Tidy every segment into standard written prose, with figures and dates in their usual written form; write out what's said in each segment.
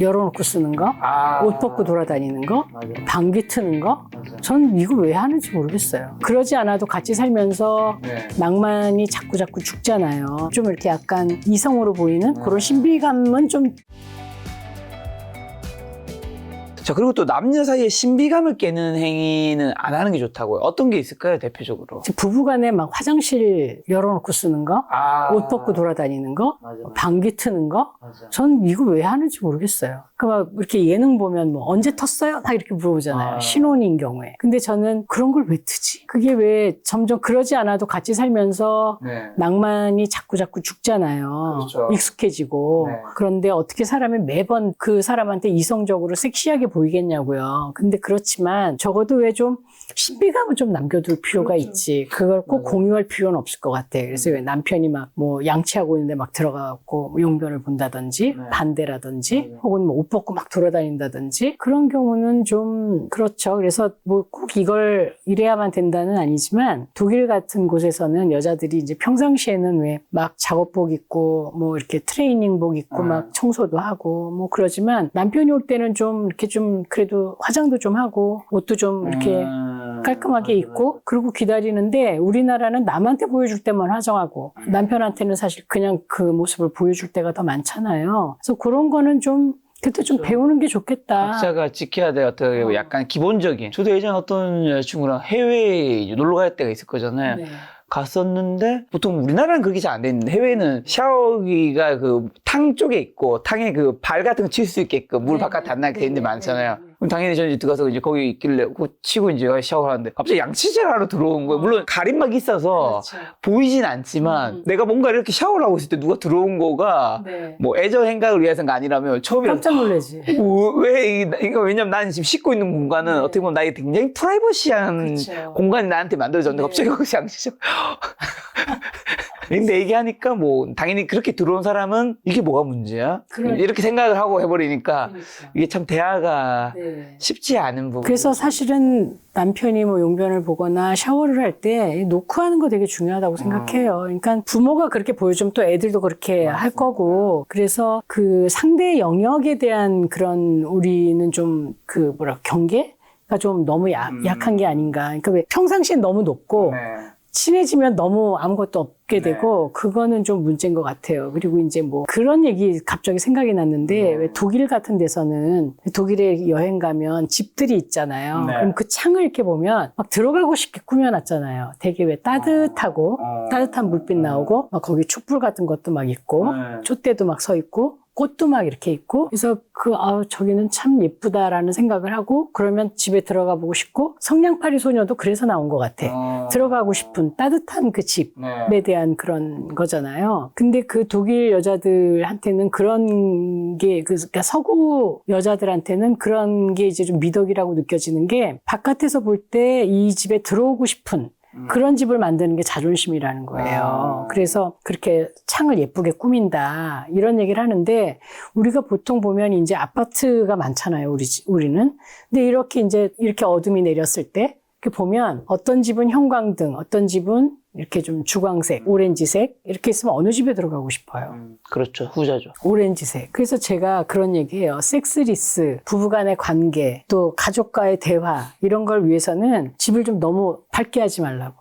열어놓고 쓰는 거, 옷 벗고 돌아다니는 거, 맞아. 방귀 트는 거. 맞아. 전 이거 왜 하는지 모르겠어요. 그러지 않아도 같이 살면서 네. 낭만이 자꾸 죽잖아요. 좀 이렇게 약간 이성으로 보이는 그런 신비감은 좀. 자, 그리고 또 남녀 사이에 신비감을 깨는 행위는 안 하는 게 좋다고요. 어떤 게 있을까요, 대표적으로? 부부간에 막 화장실 열어놓고 쓰는 거, 옷 벗고 돌아. 돌아다니는 거, 맞아. 방귀 트는 거. 맞아. 전 이거 왜 하는지 모르겠어요. 막 이렇게 예능 보면 뭐 언제 텄어요? 다 이렇게 물어보잖아요. 신혼인 경우에. 근데 저는 그런 걸 왜 트지? 그게 왜 점점 그러지 않아도 같이 살면서 네. 낭만이 자꾸 죽잖아요. 그렇죠. 익숙해지고. 네. 그런데 어떻게 사람이 매번 그 사람한테 이성적으로 섹시하게 보이겠냐고요. 근데 그렇지만 적어도 왜 좀 신비감을 좀 남겨둘 필요가 그렇죠. 있지. 그걸 꼭 맞아요. 공유할 필요는 없을 것 같아. 그래서 왜 남편이 막 뭐 양치하고 있는데 막 들어가고 용변을 본다든지 네. 반대라든지 맞아요. 혹은 뭐 옷 벗고 막 돌아다닌다든지 그런 경우는 좀 그렇죠. 그래서 뭐 꼭 이걸 이래야만 된다는 아니지만 독일 같은 곳에서는 여자들이 이제 평상시에는 왜 막 작업복 입고 뭐 이렇게 트레이닝복 입고 막 청소도 하고 뭐 그러지만 남편이 올 때는 좀 이렇게 좀 그래도 화장도 좀 하고 옷도 좀 이렇게 깔끔하게 입고 그러고 기다리는데 우리나라는 남한테 보여줄 때만 화장하고 남편한테는 사실 그냥 그 모습을 보여줄 때가 더 많잖아요. 그래서 그런 거는 좀 그때 좀 그렇죠. 배우는 게 좋겠다. 각자가 지켜야 될 어떤 약간 기본적인. 저도 예전에 어떤 여자친구랑 해외에 놀러 갈 때가 있을 거잖아요. 네. 갔었는데 보통 우리나라는 그렇게 잘 안 돼 있는데 해외는 샤워기가 그 탕 쪽에 있고 탕에 그 발 같은 거 칠 수 있게끔 물 네, 바깥에 안 나게 돼 있는 데 네, 많잖아요. 네, 네. 그럼 당연히 저는 이제 들어가서 이제 거기 있길래 그거 치고 이제 샤워를 하는데 갑자기 양치질 하러 들어온 거예요. 물론 가림막이 있어서 그렇죠. 보이진 않지만 내가 뭔가 이렇게 샤워를 하고 있을 때 누가 들어온 거가 네. 뭐 애정 행각을 위해서가 아니라면 처음이라 깜짝 놀라지. 왜 이거 왜냐면 나는 지금 씻고 있는 공간은 네. 어떻게 보면 나에게 굉장히 프라이버시한 그렇죠. 공간이 나한테 만들어졌는데 네. 갑자기 거기서 양치죠. 근데 얘기하니까 뭐 당연히 그렇게 들어온 사람은 이게 뭐가 문제야? 그러니까. 이렇게 생각을 하고 해버리니까 그러니까. 이게 참 대화가 네. 쉽지 않은 부분. 그래서 사실은 남편이 뭐 용변을 보거나 샤워를 할 때 놓고 하는 거 되게 중요하다고 생각해요. 그러니까 부모가 그렇게 보여주면 또 애들도 그렇게 할 거고. 그래서 그 상대 영역에 대한 그런 우리는 좀 그 경계가 좀 너무 약한 게 아닌가. 그러니까 왜 평상시엔 너무 높고 친해지면 너무 아무것도 없게 되고 그거는 좀 문제인 것 같아요. 그리고 이제 뭐 그런 얘기 갑자기 생각이 났는데 왜 독일 같은 데서는 독일에 여행 가면 집들이 있잖아요. 네. 그럼 그 창을 이렇게 보면 막 들어가고 싶게 꾸며놨잖아요. 되게 왜 따뜻하고 따뜻한 불빛 나오고 막 거기 촛불 같은 것도 막 있고 촛대도 막 서 있고 꽃도 막 이렇게 있고 그래서 저기는 참 예쁘다라는 생각을 하고 그러면 집에 들어가 보고 싶고 성냥팔이 소녀도 그래서 나온 것 같아. 들어가고 싶은 따뜻한 그 집에 대한 그런 거잖아요. 근데 그 독일 여자들한테는 그런 게 그러니까 서구 여자들한테는 그런 게 이제 좀 미덕이라고 느껴지는 게 바깥에서 볼 때 이 집에 들어오고 싶은 그런 집을 만드는 게 자존심이라는 거예요. 그래서 그렇게 창을 예쁘게 꾸민다. 이런 얘기를 하는데 우리가 보통 보면 이제 아파트가 많잖아요. 우리는. 근데 이렇게 어둠이 내렸을 때 이렇게 보면 어떤 집은 형광등, 어떤 집은 이렇게 좀 주광색, 오렌지색 이렇게 있으면 어느 집에 들어가고 싶어요. 그렇죠. 후자죠. 오렌지색. 그래서 제가 그런 얘기해요. 섹스리스, 부부간의 관계, 또 가족과의 대화 이런 걸 위해서는 집을 좀 너무 밝게 하지 말라고.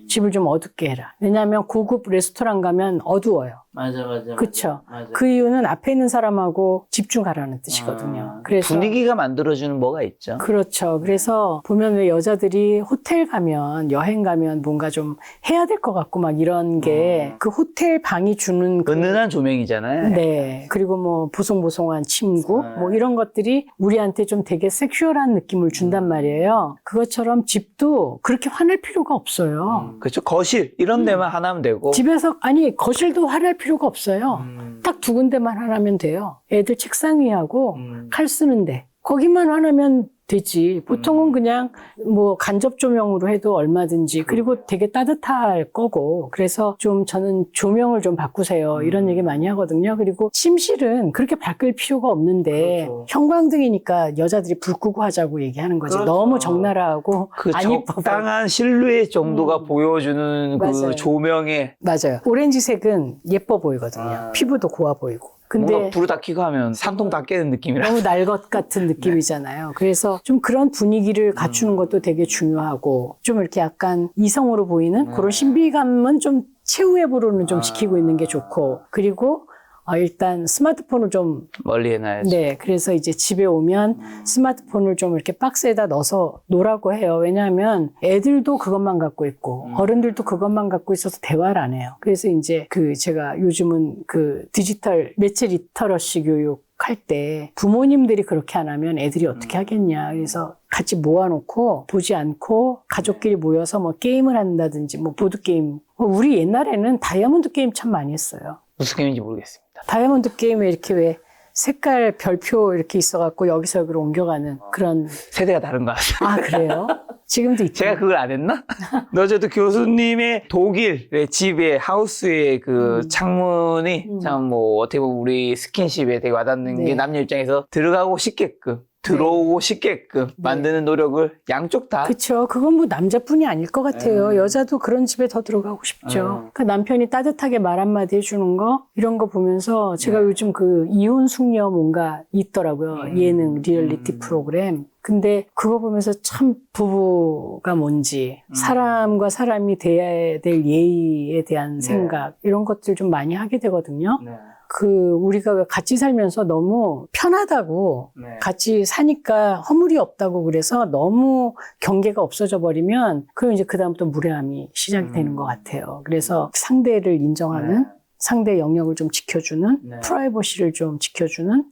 집을 좀 어둡게 해라. 왜냐하면 고급 레스토랑 가면 어두워요. 맞아. 그렇죠. 그 이유는 앞에 있는 사람하고 집중하라는 뜻이거든요. 그래서 분위기가 만들어주는 뭐가 있죠. 그렇죠. 그래서 보면 왜 여자들이 호텔 가면 여행 가면 뭔가 좀 해야 될 것 같고 막 이런 게 그 호텔 방이 주는 은은한 조명이잖아요. 네. 그리고 뭐 보송보송한 침구 뭐 이런 것들이 우리한테 좀 되게 섹슈얼한 느낌을 준단 말이에요. 그것처럼 집도 그렇게 화낼 필요가 없어요. 그렇죠. 거실 이런 데만 하나면 되고. 집에서 거실도 화낼 필요가 없어요. 딱 두 군데만 하나면 돼요. 애들 책상 위하고 칼 쓰는데 거기만 하나면 되지. 보통은 그냥 뭐 간접 조명으로 해도 얼마든지 그리고 되게 따뜻할 거고 그래서 좀 저는 조명을 좀 바꾸세요 이런 얘기 많이 하거든요. 그리고 침실은 그렇게 밝을 필요가 없는데 그렇죠. 형광등이니까 여자들이 불 끄고 하자고 얘기하는 거지. 그렇죠. 너무 적나라하고 그 안 이뻐. 적당한 실루엣 정도가 보여주는 그 맞아요. 조명의 맞아요. 오렌지색은 예뻐 보이거든요. 피부도 고와 보이고. 근데 뭔가 불을 다 켜고 하면 산통 다 깨는 느낌이라. 너무 날 것 같은 느낌이잖아요. 그래서 좀 그런 분위기를 갖추는 것도 되게 중요하고 좀 이렇게 약간 이성으로 보이는 그런 신비감은 좀 최후의 부분은 좀 지키고 있는 게 좋고 그리고 일단 스마트폰을 좀 멀리 해놔야지. 네, 그래서 이제 집에 오면 스마트폰을 좀 이렇게 박스에다 넣어서 놓으라고 해요. 왜냐하면 애들도 그것만 갖고 있고 어른들도 그것만 갖고 있어서 대화를 안 해요. 그래서 이제 제가 요즘은 디지털 매체 리터러시 교육 할 때 부모님들이 그렇게 안 하면 애들이 어떻게 하겠냐. 그래서 같이 모아놓고 보지 않고 가족끼리 모여서 뭐 게임을 한다든지 뭐 보드게임. 우리 옛날에는 다이아몬드 게임 참 많이 했어요. 무슨 게임인지 모르겠습니다. 다이아몬드 게임에 이렇게 왜 색깔 별표 이렇게 있어갖고 여기서 여기로 옮겨가는 그런. 세대가 다른 것 같아요. 아, 그래요? 지금도 있죠. 제가 그걸 안 했나? 어제도 교수님의 독일의 집의 하우스의 창문이 참 뭐 어떻게 보면 우리 스킨십에 되게 와닿는 네. 게 남녀 입장에서 들어가고 싶게끔 들어오고 싶게끔 만드는 노력을 양쪽 다. 그쵸. 그건 뭐 남자뿐이 아닐 것 같아요. 여자도 그런 집에 더 들어가고 싶죠. 그러니까 남편이 따뜻하게 말 한마디 해주는 거, 이런 거 보면서 제가 요즘 이혼 숙녀 뭔가 있더라고요. 예능, 리얼리티 프로그램. 근데 그거 보면서 참 부부가 뭔지, 사람과 사람이 돼야 될 예의에 대한 생각, 이런 것들 좀 많이 하게 되거든요. 우리가 같이 살면서 너무 편하다고 같이 사니까 허물이 없다고 그래서 너무 경계가 없어져 버리면 그럼 이제 그다음부터 무례함이 시작이 되는 것 같아요. 그래서 상대를 인정하는 상대의 영역을 좀 지켜주는 프라이버시를 좀 지켜주는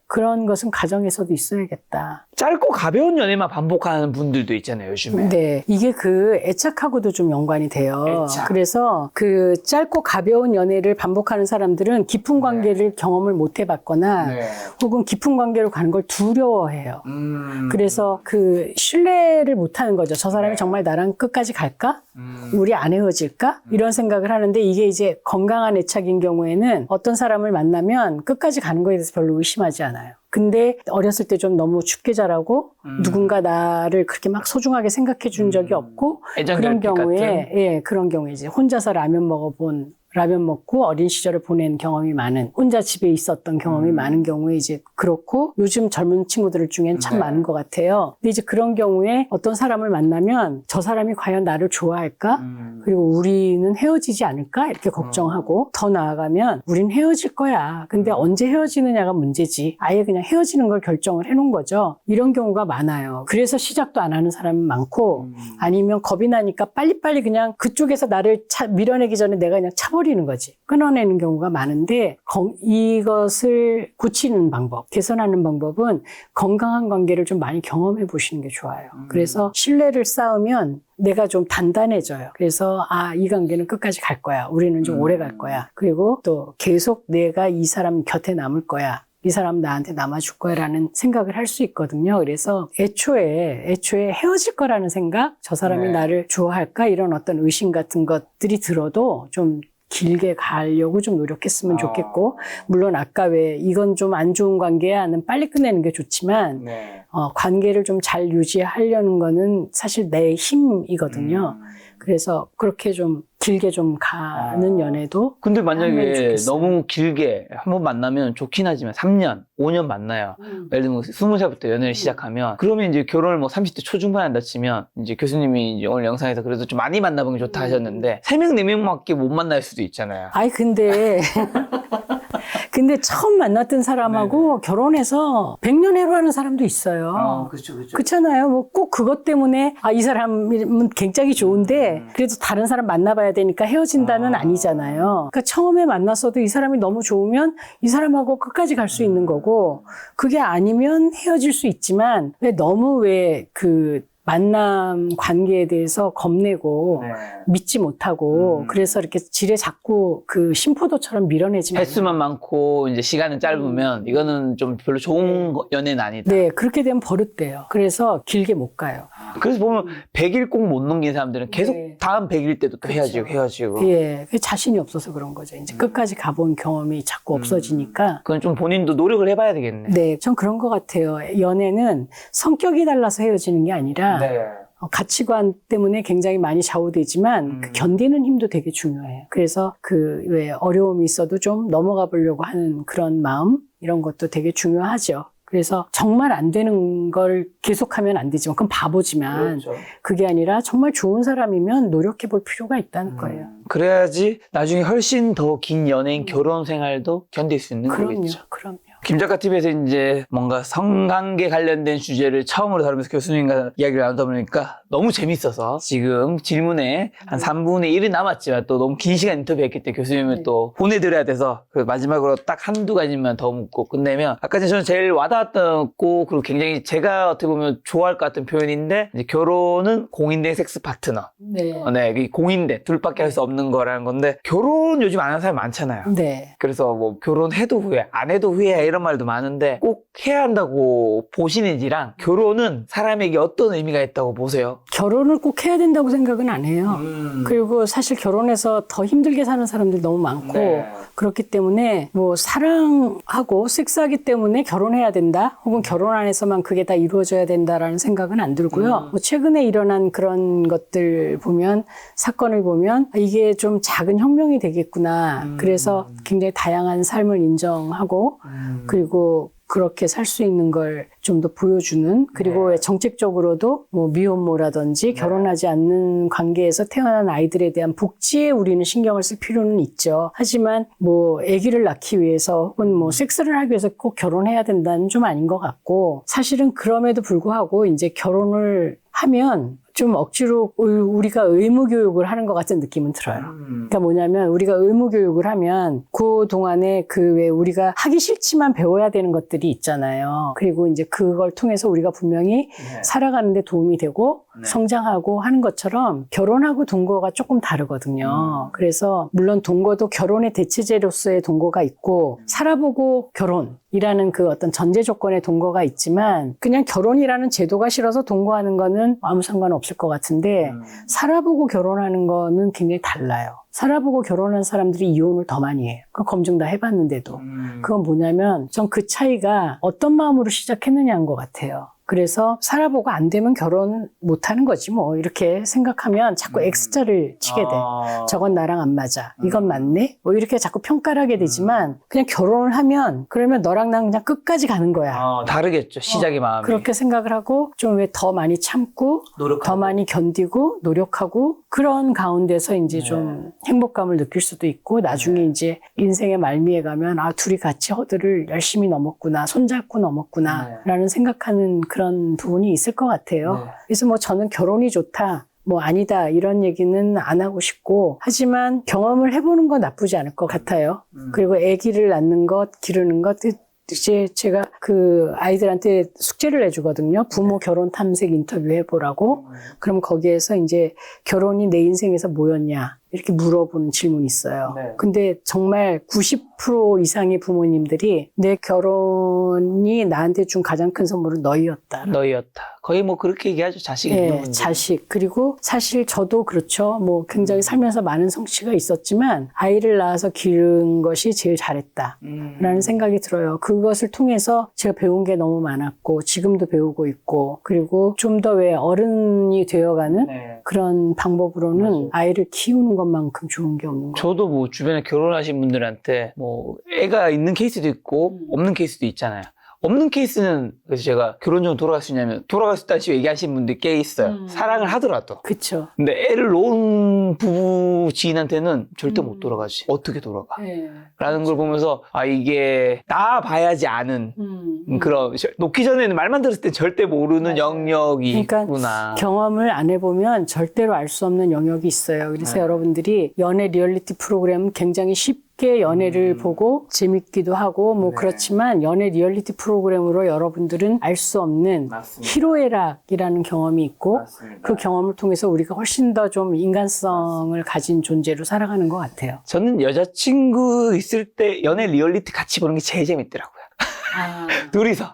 그런 것은 가정에서도 있어야겠다. 짧고 가벼운 연애만 반복하는 분들도 있잖아요, 요즘에. 네. 이게 애착하고도 좀 연관이 돼요. 애착. 그래서 짧고 가벼운 연애를 반복하는 사람들은 깊은 관계를 경험을 못 해봤거나 혹은 깊은 관계로 가는 걸 두려워해요. 그래서 신뢰를 못 하는 거죠. 저 사람이 정말 나랑 끝까지 갈까? 우리 안 헤어질까? 이런 생각을 하는데 이게 이제 건강한 애착인 경우에는 어떤 사람을 만나면 끝까지 가는 거에 대해서 별로 의심하지 않아요. 근데 어렸을 때 좀 너무 춥게 자라고 누군가 나를 그렇게 막 소중하게 생각해 준 적이 없고 그런 경우에 그런 경우에 이제 혼자서 라면 먹고 어린 시절을 보낸 경험이 많은 혼자 집에 있었던 경험이 많은 경우에 이제 그렇고 요즘 젊은 친구들 중엔 참 많은 것 같아요. 근데 이제 그런 경우에 어떤 사람을 만나면 저 사람이 과연 나를 좋아할까? 그리고 우리는 헤어지지 않을까? 이렇게 걱정하고 더 나아가면 우린 헤어질 거야. 근데 언제 헤어지느냐가 문제지. 아예 그냥 헤어지는 걸 결정을 해놓은 거죠. 이런 경우가 많아요. 그래서 시작도 안 하는 사람은 많고 아니면 겁이 나니까 빨리빨리 그냥 그쪽에서 나를 밀어내기 전에 내가 그냥 차버리는 거지. 끊어내는 경우가 많은데 이것을 고치는 방법, 개선하는 방법은 건강한 관계를 좀 많이 경험해 보시는 게 좋아요. 그래서 신뢰를 쌓으면 내가 좀 단단해져요. 그래서 이 관계는 끝까지 갈 거야. 우리는 좀 오래 갈 거야. 그리고 또 계속 내가 이 사람 곁에 남을 거야. 이 사람 나한테 남아줄 거야 라는 생각을 할 수 있거든요. 그래서 애초에 헤어질 거라는 생각, 저 사람이 나를 좋아할까 이런 어떤 의심 같은 것들이 들어도 좀 길게 가려고 좀 노력했으면 좋겠고 물론 아까 이건 좀 안 좋은 관계야는 빨리 끝내는 게 좋지만 관계를 좀 잘 유지하려는 거는 사실 내 힘이거든요. 그래서 그렇게 좀 길게 좀 가는 연애도 근데 하면 만약에 좋겠어요. 너무 길게 한번 만나면 좋긴 하지만 3년, 5년 만나요. 예를 들면 20살부터 연애를 시작하면 그러면 이제 결혼을 뭐 30대 초중반에 한다 치면 이제 교수님이 이제 오늘 영상에서 그래도 좀 많이 만나보는 게 좋다 하셨는데 3명, 4명밖에 못 만날 수도 있잖아요. 근데 처음 만났던 사람하고 결혼해서 100년 하는 사람도 있어요. 그렇죠. 그렇잖아요. 뭐 꼭 그것 때문에 이 사람은 굉장히 좋은데 그래도 다른 사람 만나봐야 되니까 헤어진다는 아니잖아요. 그러니까 처음에 만났어도 이 사람이 너무 좋으면 이 사람하고 끝까지 갈 수 있는 거고 그게 아니면 헤어질 수 있지만 너무 만남 관계에 대해서 겁내고 믿지 못하고 그래서 이렇게 지레 자꾸 심포도처럼 밀어내지 말고 횟수만 많고 이제 시간은 짧으면 이거는 좀 별로 좋은 연애는 아니다. 네, 그렇게 되면 버릇돼요. 그래서 길게 못 가요. 그래서 보면 100일 꼭 못 넘긴 사람들은 계속 네. 다음 100일 때도 또 헤어지고. 예, 자신이 없어서 그런 거죠. 이제 끝까지 가본 경험이 자꾸 없어지니까. 그건 좀 본인도 노력을 해봐야 되겠네. 네, 전 그런 것 같아요. 연애는 성격이 달라서 헤어지는 게 아니라 가치관 때문에 굉장히 많이 좌우되지만 그 견디는 힘도 되게 중요해요. 그래서 그 왜 어려움이 있어도 좀 넘어가 보려고 하는 그런 마음 이런 것도 되게 중요하죠. 그래서 정말 안 되는 걸 계속하면 안 되지만 그건 바보지만 그렇죠. 그게 아니라 정말 좋은 사람이면 노력해 볼 필요가 있다는 거예요. 그래야지 나중에 훨씬 더 긴 연예인 결혼 생활도 견딜 수 있는 그럼요. 거겠죠. 그럼요. 김작가 TV에서 이제 뭔가 성관계 관련된 주제를 처음으로 다루면서 교수님과 이야기를 나누다 보니까 너무 재밌어서 지금 질문에 한 3분의 1이 남았지만 또 너무 긴 시간 인터뷰했기 때문에 교수님을 네. 또 보내드려야 돼서 그래서 마지막으로 딱 한두 가지만 더 묻고 끝내면 아까 전에 저는 제일 와닿았고 그리고 굉장히 제가 어떻게 보면 좋아할 것 같은 표현인데 이제 결혼은 공인된 섹스 파트너. 네. 네, 이 공인된 둘밖에 할 수 없는 거라는 건데 결혼 요즘 안 하는 사람 많잖아요. 네. 그래서 뭐 결혼해도 후회, 안 해도 후회 이런 말도 많은데 꼭 해야 한다고 보시는지랑 결혼은 사람에게 어떤 의미가 있다고 보세요? 결혼을 꼭 해야 된다고 생각은 안 해요. 그리고 사실 결혼해서 더 힘들게 사는 사람들 너무 많고 네. 그렇기 때문에 뭐 사랑하고 섹스하기 때문에 결혼해야 된다 혹은 결혼 안에서만 그게 다 이루어져야 된다라는 생각은 안 들고요. 뭐 최근에 일어난 그런 것들 보면 사건을 보면 이게 좀 작은 혁명이 되겠구나. 그래서 굉장히 다양한 삶을 인정하고 그리고 그렇게 살 수 있는 걸 좀 더 보여주는 그리고 왜 정책적으로도 뭐 미혼모라든지 결혼하지 않는 관계에서 태어난 아이들에 대한 복지에 우리는 신경을 쓸 필요는 있죠. 하지만 뭐 아기를 낳기 위해서 혹은 뭐 섹스를 하기 위해서 꼭 결혼해야 된다는 좀 아닌 것 같고 사실은 그럼에도 불구하고 이제 결혼을 하면 좀 억지로 우리가 의무 교육을 하는 것 같은 느낌은 들어요. 그러니까 뭐냐면 우리가 의무 교육을 하면 그 동안에 그 왜 우리가 하기 싫지만 배워야 되는 것들이 있잖아요. 그리고 이제 그걸 통해서 우리가 분명히 살아가는데 도움이 되고 성장하고 하는 것처럼 결혼하고 동거가 조금 다르거든요. 그래서 물론 동거도 결혼의 대체제로서의 동거가 있고 살아보고 결혼이라는 그 어떤 전제 조건의 동거가 있지만 그냥 결혼이라는 제도가 싫어서 동거하는 거는 아무 상관없을 것 같은데 살아보고 결혼하는 거는 굉장히 달라요. 살아보고 결혼한 사람들이 이혼을 더 많이 해요. 그 검증 다 해봤는데도. 그건 뭐냐면 전 그 차이가 어떤 마음으로 시작했느냐인 것 같아요. 그래서 살아보고 안 되면 결혼 못 하는 거지 뭐 이렇게 생각하면 자꾸 X자를 치게 돼. 저건 나랑 안 맞아. 이건 맞네? 뭐 이렇게 자꾸 평가를 하게 되지만 그냥 결혼을 하면 그러면 너랑 난 그냥 끝까지 가는 거야. 다르겠죠. 시작의 마음이. 그렇게 생각을 하고 좀 왜 더 많이 참고 노력하고. 더 많이 견디고 노력하고 그런 가운데서 이제 좀 행복감을 느낄 수도 있고 나중에 이제 인생의 말미에 가면 아 둘이 같이 허들을 열심히 넘었구나 손잡고 넘었구나 라는 생각하는 그런 부분이 있을 것 같아요. 그래서 뭐 저는 결혼이 좋다 뭐 아니다 이런 얘기는 안 하고 싶고 하지만 경험을 해보는 건 나쁘지 않을 것 같아요. 그리고 아기를 낳는 것 기르는 것 이제 제가 그 아이들한테 숙제를 내주거든요. 부모 결혼 탐색 인터뷰 해보라고. 그럼 거기에서 이제 결혼이 내 인생에서 뭐였냐 이렇게 물어보는 질문이 있어요. 근데 정말 90% 이상의 부모님들이 내 결혼이 나한테 준 가장 큰 선물은 너희였다. 거의 뭐 그렇게 얘기하죠. 자식이 있는 분들. 자식. 그리고 사실 저도 그렇죠. 뭐 굉장히 살면서 많은 성취가 있었지만 아이를 낳아서 기른 것이 제일 잘했다. 라는 생각이 들어요. 그것을 통해서 제가 배운 게 너무 많았고 지금도 배우고 있고 그리고 좀 더 왜 어른이 되어가는 그런 방법으로는 아이를 키우는 것만큼 좋은 게 없는 것 같아요. 저도 뭐 주변에 결혼하신 분들한테 뭐 애가 있는 케이스도 있고 없는 케이스도 있잖아요. 없는 케이스는 그래서 제가 결혼 전 돌아갈 수 있냐면 돌아갈 수 있다는 식으로 얘기하시는 분들 꽤 있어요. 사랑을 하더라도. 그쵸. 근데 애를 놓은 부부 지인한테는 절대 못 돌아가지. 어떻게 돌아가? 라는 걸 보면서 아 이게 나 봐야지 아는 그런 놓기 전에는 말만 들었을 때 절대 모르는 영역이 그러니까 있구나. 경험을 안 해보면 절대로 알 수 없는 영역이 있어요. 그래서 여러분들이 연애 리얼리티 프로그램은 굉장히 쉽게 연애를 보고 재밌기도 하고 뭐 그렇지만 연애 리얼리티 프로그램으로 여러분들은 알 수 없는 희로애락이라는 경험이 있고 그 경험을 통해서 우리가 훨씬 더 좀 인간성을 가진 존재로 살아가는 것 같아요. 저는 여자친구 있을 때 연애 리얼리티 같이 보는 게 제일 재밌더라고요. 둘이서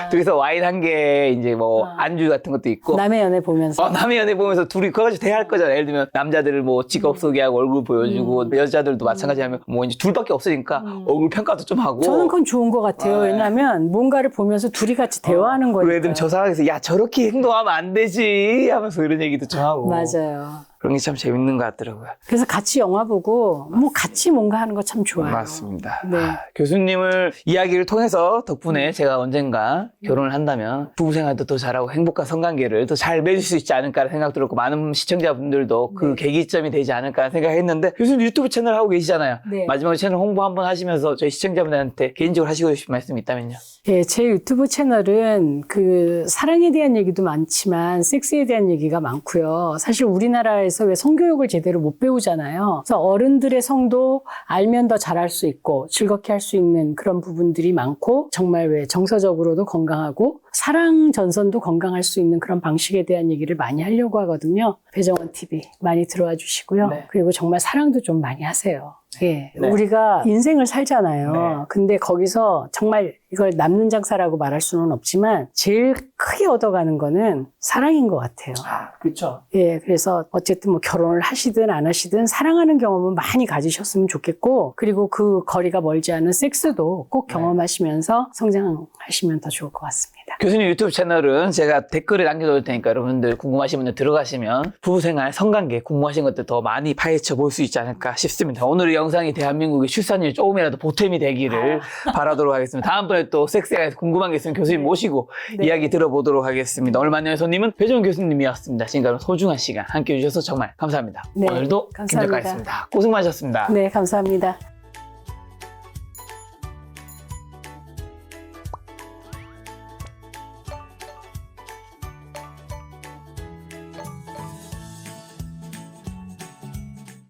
둘이서 와인 한 개, 이제 뭐 안주 같은 것도 있고. 남의 연애 보면서. 남의 연애 보면서 둘이 그거 가지고 대화할 거잖아. 예를 들면 남자들을 뭐 직업 소개하고 얼굴 보여주고 여자들도 마찬가지 하면 뭐 이제 둘밖에 없으니까 얼굴 평가도 좀 하고. 저는 그건 좋은 것 같아요. 왜냐하면 뭔가를 보면서 둘이 같이 대화하는 거니까. 예를 들면 저 상황에서 야 저렇게 행동하면 안 되지 하면서 이런 얘기도 좀 하고. 맞아요. 그런 게 참 재밌는 것 같더라고요. 그래서 같이 영화 보고 뭐 같이 뭔가 하는 거 참 좋아요. 맞습니다. 네. 교수님을 이야기를 통해서 덕분에 제가 언젠가 결혼을 한다면 부부 생활도 더 잘하고 행복한 성관계를 더 잘 맺을 수 있지 않을까라는 생각 들었고 많은 시청자분들도 그 계기점이 되지 않을까 생각했는데 교수님 유튜브 채널 하고 계시잖아요. 네. 마지막으로 채널 홍보 한번 하시면서 저희 시청자분들한테 개인적으로 하시고 싶은 말씀이 있다면요. 예, 제 유튜브 채널은 그 사랑에 대한 얘기도 많지만 섹스에 대한 얘기가 많고요. 사실 우리나라에서 왜 성교육을 제대로 못 배우잖아요. 그래서 어른들의 성도 알면 더 잘할 수 있고 즐겁게 할 수 있는 그런 부분들이 많고 정말 왜 정서적으로도 건강하고 사랑 전선도 건강할 수 있는 그런 방식에 대한 얘기를 많이 하려고 하거든요. 배정원 TV 많이 들어와 주시고요. 네. 그리고 정말 사랑도 좀 많이 하세요. 예, 네. 우리가 인생을 살잖아요. 네. 근데 거기서 정말 이걸 남는 장사라고 말할 수는 없지만 제일 크게 얻어가는 거는 사랑인 것 같아요. 그렇죠. 예, 그래서 어쨌든 뭐 결혼을 하시든 안 하시든 사랑하는 경험은 많이 가지셨으면 좋겠고 그리고 그 거리가 멀지 않은 섹스도 꼭 경험하시면서 성장하시면 더 좋을 것 같습니다. 교수님 유튜브 채널은 제가 댓글에 남겨놓을 테니까 여러분들 궁금하신 분들 들어가시면 부부생활, 성관계 궁금하신 것들 더 많이 파헤쳐 볼 수 있지 않을까 싶습니다. 오늘의 영상이 대한민국의 출산율 조금이라도 보탬이 되기를 바라도록 하겠습니다. 다음번에 또 섹스에 대해서 궁금한 게 있으면 교수님 모시고 이야기 들어보도록 하겠습니다. 오늘 만난 손님은 배정원 교수님이었습니다. 지금까지 소중한 시간 함께 해주셔서 정말 감사합니다. 네, 오늘도 감사합니다. 김 작가였습니다. 고생 많으셨습니다. 네, 감사합니다.